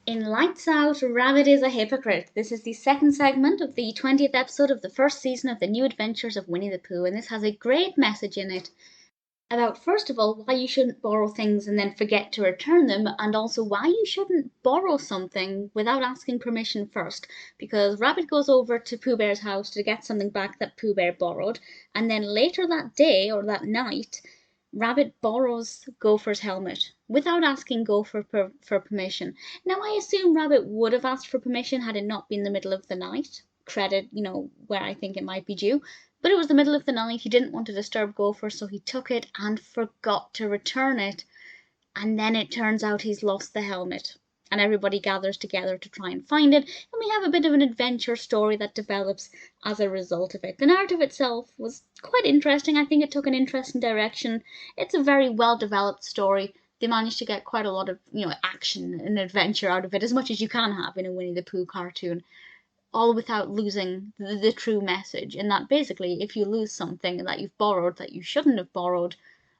In Lights Out, Rabbit is a Hypocrite. This is the second segment of the 20th episode of the first season of The New Adventures of Winnie the Pooh, and this has a great message in it about, first of all, why you shouldn't borrow things and then forget to return them, and also why you shouldn't borrow something without asking permission first. Because Rabbit goes over to Pooh Bear's house to get something back that Pooh Bear borrowed, and then later that day or that night, Rabbit borrows Gopher's helmet without asking Gopher for permission. Now, I assume Rabbit would have asked for permission had it not been the middle of the night. Credit, where I think it might be due. But it was the middle of the night, he didn't want to disturb Gopher, so he took it and forgot to return it. And then it turns out he's lost the helmet. And everybody gathers together to try and find it, and we have a bit of an adventure story that develops as a result of it. The narrative itself was quite interesting. I think it took an interesting direction. It's a very well developed story. They managed to get quite a lot of, action and adventure out of it, as much as you can have in a Winnie the Pooh cartoon, all without losing the true message, in that basically if you lose something that you've borrowed that you shouldn't have borrowed,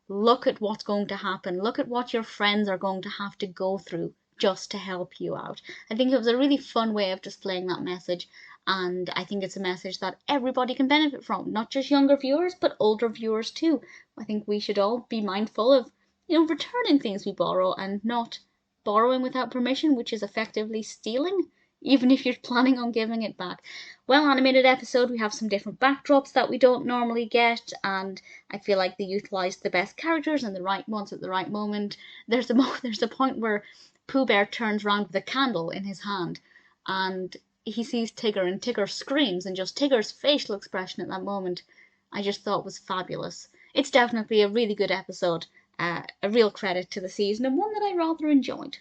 look at what's going to happen. Look at what your friends are going to have to go through just to help you out. I think it was a really fun way of displaying that message, and I think it's a message that everybody can benefit from, not just younger viewers, but older viewers too. I think we should all be mindful of, returning things we borrow and not borrowing without permission, which is effectively stealing, even if you're planning on giving it back. Well animated episode, we have some different backdrops that we don't normally get, and I feel like they utilised the best characters and the right ones at the right moment. There's a point where Pooh Bear turns round with a candle in his hand, and he sees Tigger, and Tigger screams, and just Tigger's facial expression at that moment I just thought was fabulous. It's definitely a really good episode, a real credit to the season, and one that I rather enjoyed.